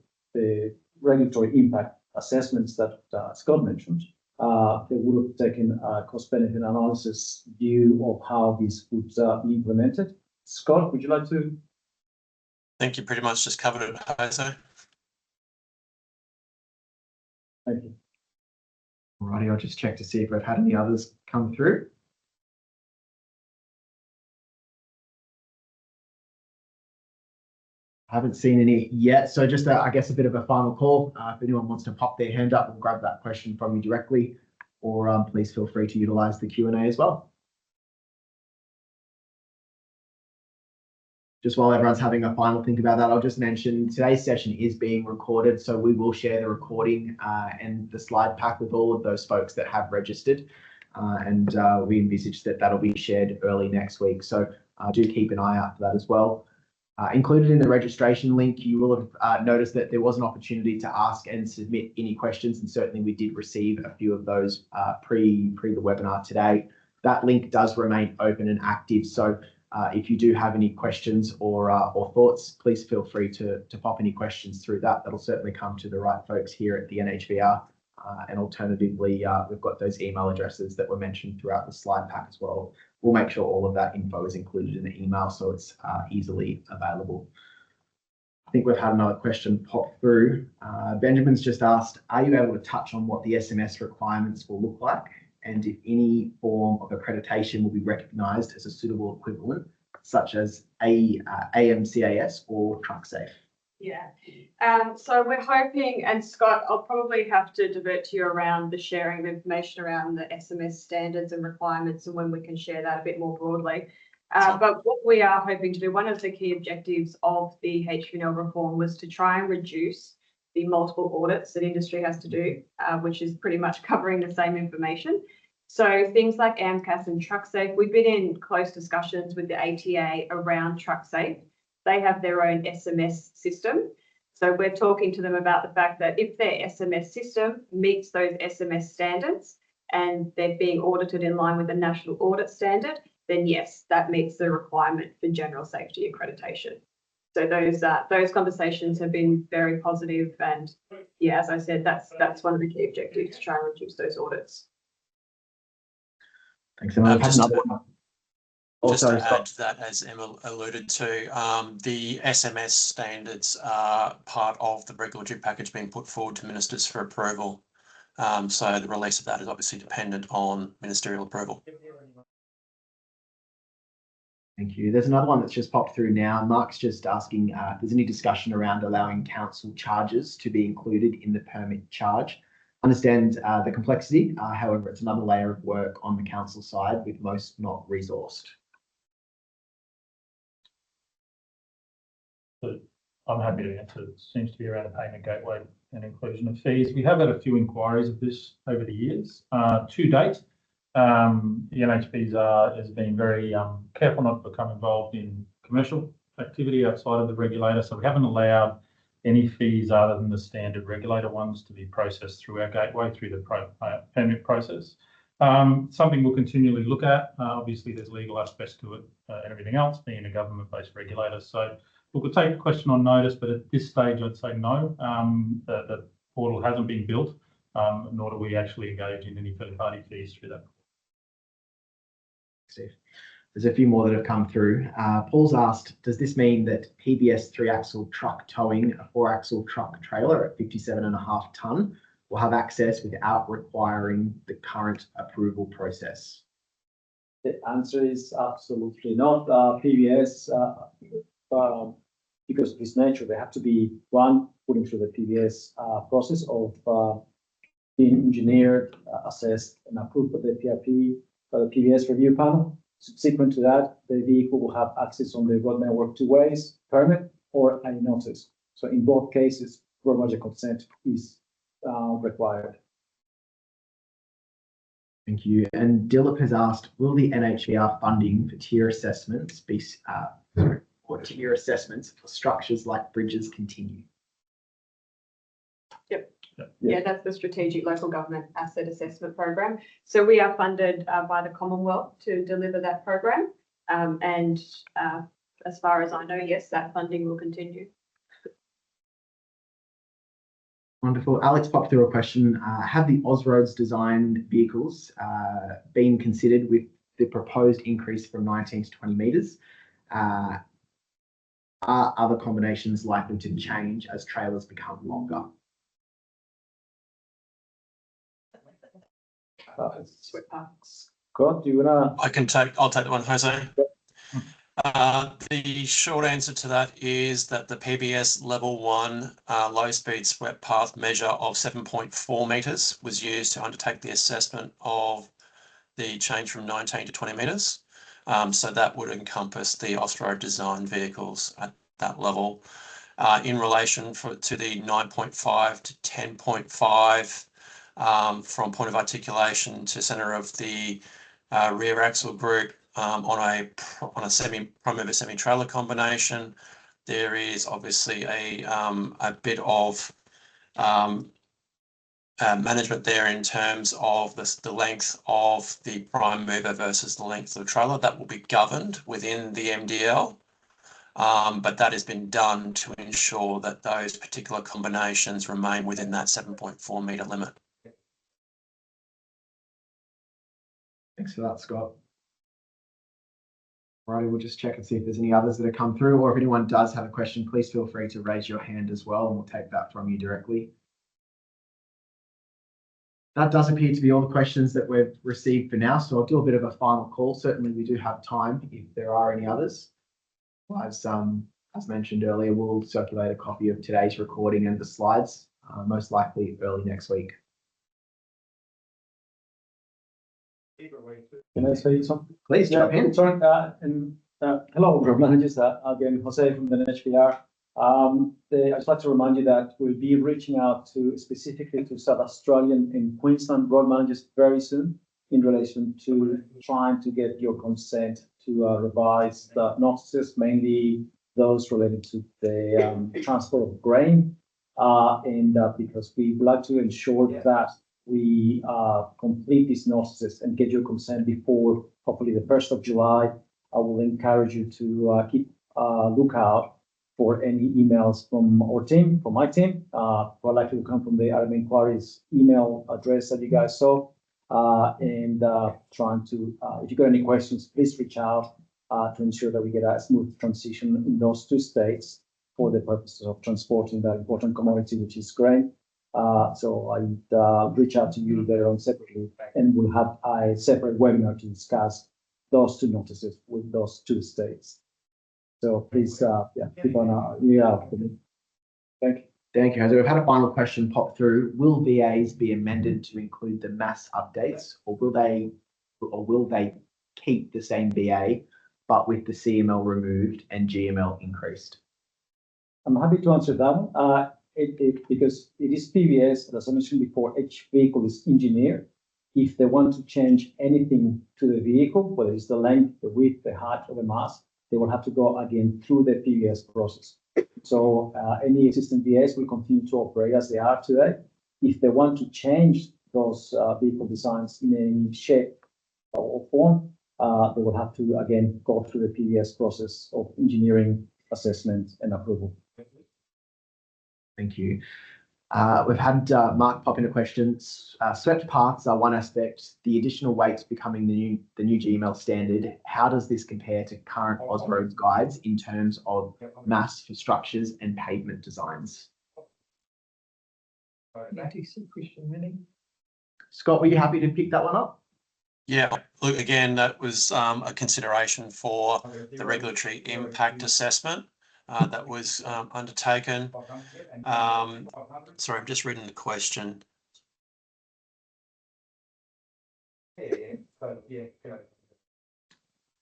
regulatory impact assessments that Scott mentioned, they would have taken a cost-benefit analysis view of how this would be implemented. Scott, would you like to? I think you pretty much just covered it, Jose. Thank you. Alrighty, I'll just check to see if we've had any others come through. I haven't seen any yet, so just I guess a bit of a final call. If anyone wants to pop their hand up, we'll grab that question from you directly, or please feel free to utilise the Q&A as well. Just while everyone's having a final think about that, I'll just mention today's session is being recorded, so we will share the recording and the slide pack with all of those folks that have registered, and we envisage that that'll be shared early next week. So do keep an eye out for that as well. Included in the registration link, you will have noticed that there was an opportunity to ask and submit any questions, and certainly we did receive a few of those pre the webinar today. That link does remain open and active, so if you do have any questions or thoughts, please feel free to pop any questions through that. That'll certainly come to the right folks here at the NHVR. And alternatively, we've got those email addresses that were mentioned throughout the slide pack as well. We'll make sure all of that info is included in the email so it's easily available. I think we've had another question pop through. Benjamin's just asked, are you able to touch on what the SMS requirements will look like, and if any form of accreditation will be recognised as a suitable equivalent, such as AMCAS or TruckSafe? Yeah, so we're hoping, and Scott, I'll probably have to divert to you around the sharing of information around the SMS standards and requirements and when we can share that a bit more broadly. But what we are hoping to do, one of the key objectives of the HVNL reform was to try and reduce the multiple audits that industry has to do, which is pretty much covering the same information. So things like AMCAS and TruckSafe, we've been in close discussions with the ATA around TruckSafe. They have their own SMS system. So we're talking to them about the fact that if their SMS system meets those SMS standards and they're being audited in line with the national audit standard, then yes, that meets the requirement for general safety accreditation. So those conversations have been very positive, and yeah, as I said, that's one of the key objectives, to try and reduce those audits. Thanks, Emma. Just to add to that, as Emma alluded to, the SMS standards are part of the regulatory package being put forward to ministers for approval. So the release of that is obviously dependent on ministerial approval. Thank you. There's another one that's just popped through now. Mark's just asking if there's any discussion around allowing council charges to be included in the permit charge. Understand the complexity, however, it's another layer of work on the council side with most not resourced. I'm happy to answer. It seems to be around a payment gateway and inclusion of fees. We have had a few inquiries of this over the years. To date, the NHBs has been very careful not to become involved in commercial activity outside of the regulator. So we haven't allowed any fees other than the standard regulator ones to be processed through our gateway through the permit process. Something we'll continually look at. Obviously, there's legal aspects to it and everything else, being a government-based regulator. So we'll take the question on notice, but at this stage, I'd say no. The portal hasn't been built, nor do we actually engage in any third-party fees through that. Steve. There's a few more that have come through. Paul's asked, does this mean that PBS 3-axle truck towing a 4-axle truck trailer at 57.5 tonne will have access without requiring the current approval process? The answer is absolutely not. PBS, because of its nature, they have to be putting through the PBS process of being engineered, assessed, and approved by the PRP, by the PBS review panel. Subsequent to that, the vehicle will have access on the road network 2 ways, permit or a notice. So in both cases, road manager consent is required. Thank you. And Dilip has asked, will the NHVR funding for tier assessments be or tier assessments for structures like bridges continue? Yep. Yeah, that's the Strategic Local Government Asset Assessment Program. So we are funded by the Commonwealth to deliver that program. And as far as I know, yes, that funding will continue. Wonderful. Alex popped through a question. Have the Ausroads designed vehicles been considered with the proposed increase from 19 to 20 metres? Are other combinations likely to change as trailers become longer? Scott, do you wanna? I'll take that one, Jose. The short answer to that is that the PBS level 1 low speed swept path measure of 7.4 metres was used to undertake the assessment of the change from 19 to 20 metres. So that would encompass the Austroad design vehicles at that level. In relation to the 9.5 to 10.5 from point of articulation to centre of the rear axle group on a prime mover semi-trailer combination, there is obviously a bit of management there in terms of the length of the prime mover versus the length of the trailer. That will be governed within the MDL, but that has been done to ensure that those particular combinations remain within that 7.4 metre limit. Thanks for that, Scott. Alrighty, we'll just check and see if there's any others that have come through, or if anyone does have a question, please feel free to raise your hand as well, and we'll take that from you directly. That does appear to be all the questions that we've received for now, so I'll do a bit of a final call. Certainly, we do have time if there are any others. As mentioned earlier, we'll circulate a copy of today's recording and the slides, most likely early next week. Can I say something? Please jump in. Sorry, hello, road managers. Again, Jose from the NHBR. I'd just like to remind you that we'll be reaching out specifically to South Australian and Queensland road managers very soon in relation to trying to get your consent to revise the notices, mainly those related to the transport of grain, and because we would like to ensure that we complete these notices and get your consent before hopefully the 1st of July. I will encourage you to keep a lookout for any emails from our team, from my team. What likely will come from the Item Inquiries email address that you guys saw. And trying to, if you got any questions, please reach out to ensure that we get a smooth transition in those 2 states for the purposes of transporting that important commodity, which is grain. So I'd reach out to you later on separately, and we'll have a separate webinar to discuss those two notices with those two states. So please, keep on for me. Thank you. Thank you, Jose. We've had a final question pop through. Will VAs be amended to include the mass updates, or will they keep the same VA, but with the CML removed and GML increased? I'm happy to answer that one. Because it is PVS, as I mentioned before, each vehicle is engineered. If they want to change anything to the vehicle, whether it's the length, the width, the height, or the mass, they will have to go again through the PVS process. So any existing VAs will continue to operate as they are today. If they want to change those vehicle designs in any shape or form, they will have to again go through the PVS process of engineering, assessment, and approval. Thank you. We've had Mark pop in a question. Swept parts are one aspect. The additional weights becoming the new GML standard. How does this compare to current Ausroads guides in terms of mass for structures and pavement designs? Decent question, really. Scott, were you happy to pick that one up? Yeah, look, again, that was a consideration for the regulatory impact assessment that was undertaken. Sorry, I'm just reading the question.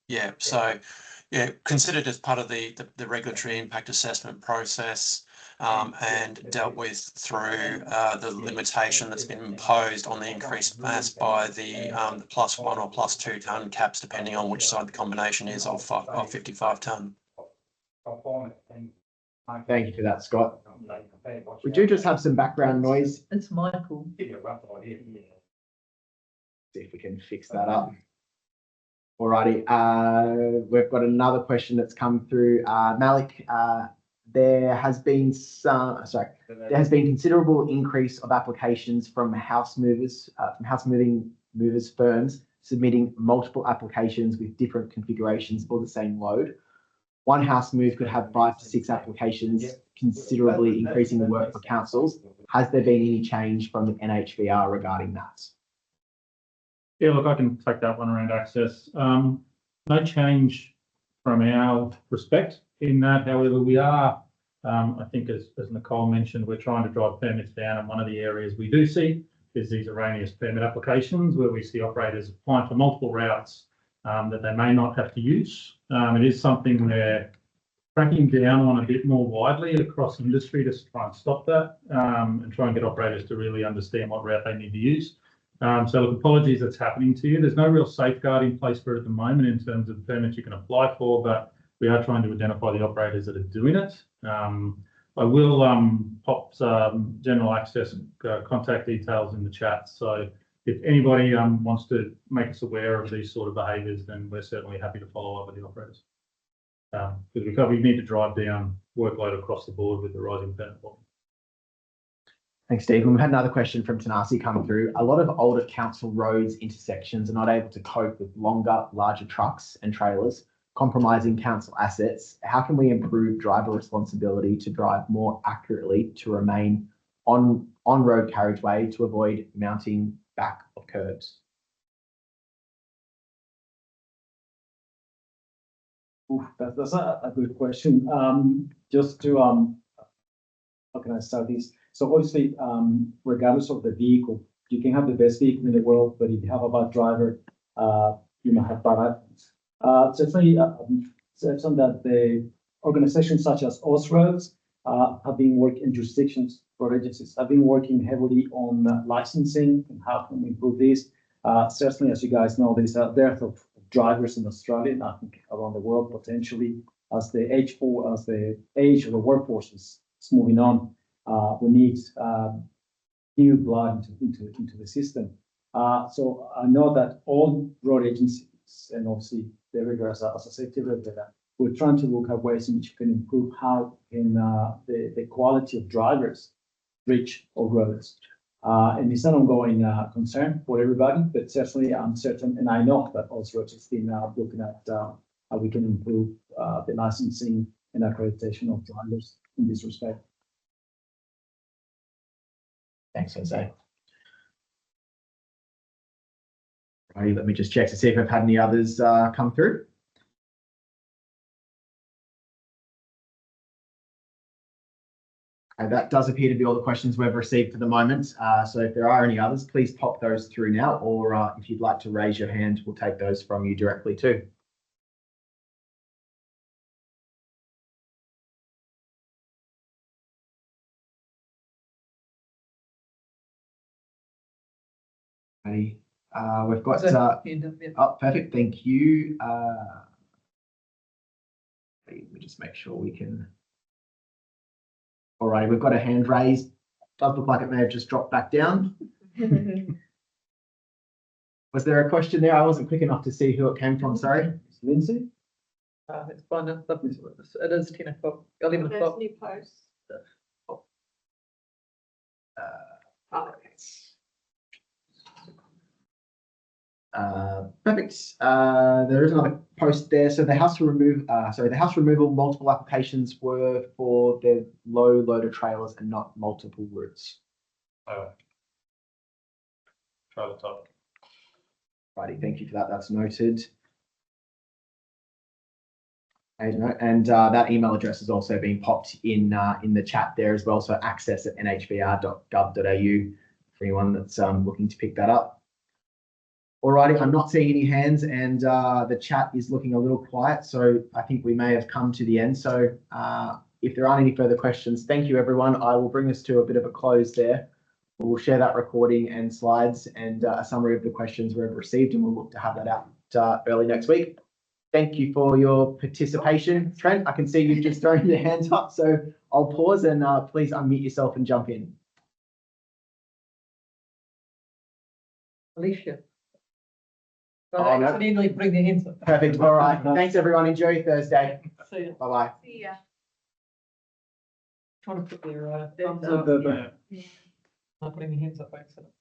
Yeah, so yeah, considered as part of the regulatory impact assessment process and dealt with through the limitation that's been imposed on the increased mass by the +1 or +2 tonne caps, depending on which side the combination is of 55 tonne. Thank you for that, Scott. We do just have some background noise. It's Michael. See if we can fix that up. Alrighty, we've got another question that's come through. Malik, there has been considerable increase of applications from house moving movers firms submitting multiple applications with different configurations for the same load. One house move could have 5 to 6 applications, considerably increasing the work for councils. Has there been any change from the NHVR regarding that? Yeah, look, I can take that one around access. No change from our respect in that. However, we are, I think, as Nicole mentioned, we're trying to drive permits down. And one of the areas we do see is these erroneous permit applications where we see operators applying for multiple routes that they may not have to use. It is something we're cracking down on a bit more widely across industry to try and stop that and try and get operators to really understand what route they need to use. So look, apologies that's happening to you. There's no real safeguard in place for it at the moment in terms of permits you can apply for, but we are trying to identify the operators that are doing it. I will pop some general access contact details in the chat. So if anybody wants to make us aware of these sort of behaviours, then we're certainly happy to follow up with the operators. Because we need to drive down workload across the board with the rising permit volume. Thanks, Steve. And we've had another question from Tanasi come through. A lot of older council roads intersections are not able to cope with longer, larger trucks and trailers, compromising council assets. How can we improve driver responsibility to drive more accurately to remain on road carriageway to avoid mounting back of curbs? That's a good question. Just to, how can I start this? So obviously, regardless of the vehicle, you can have the best vehicle in the world, but if you have a bad driver, you might have bad outcomes. Certainly, certain that the organizations such as Ausroads have been working in jurisdictions for agencies, have been working heavily on licensing and how can we improve this. Certainly, as you guys know, there's a dearth of drivers in Australia and I think around the world potentially as the age of the workforce is moving on. We need new blood into the system. So I know that all road agencies and obviously the regulator as a safety regulator, we're trying to look at ways in which we can improve how in the quality of drivers reach our roads. And it's an ongoing concern for everybody, but certainly I'm certain, and I know that Ausroads has been looking at how we can improve the licensing and accreditation of drivers in this respect. Thanks, Jose. Right, let me just check to see if I've had any others come through. That does appear to be all the questions we've received for the moment. So if there are any others, please pop those through now, or if you'd like to raise your hand, we'll take those from you directly too. Okay, we've got, oh, perfect, thank you. Let me just make sure we can. All right, we've got a hand raised. Does look like it may have just dropped back down. Was there a question there? I wasn't quick enough to see who it came from, sorry. Lindsay? It's fine. It is 10 o'clock, 11 There's o'clock. new posts. Oh, okay. Perfect. There is another post there. So the house removal multiple applications were for the low loader trailers and not multiple routes. Trailer type. Righty, thank you for that. That's noted. And that email address has also been popped in the chat there as well. So access@nhbr.gov.au for anyone that's looking to pick that up. Alrighty, I'm not seeing any hands, and the chat is looking a little quiet. So I think we may have come to the end. So if there aren't any further questions, thank you, everyone. I will bring us to a bit of a close there. We'll share that recording and slides and a summary of the questions we've received, and we'll look to have that out early next week. Thank you for your participation. Trent, I can see you've just thrown your hands up, so I'll pause and please unmute yourself and jump in. Alicia. Oh, no. Accidentally bring the hands up. Perfect. All right. Thanks, everyone. Enjoy your Thursday. See ya. Bye-bye. See ya. Trying to put their thumbs The- up. the- Not putting the hands up by accident.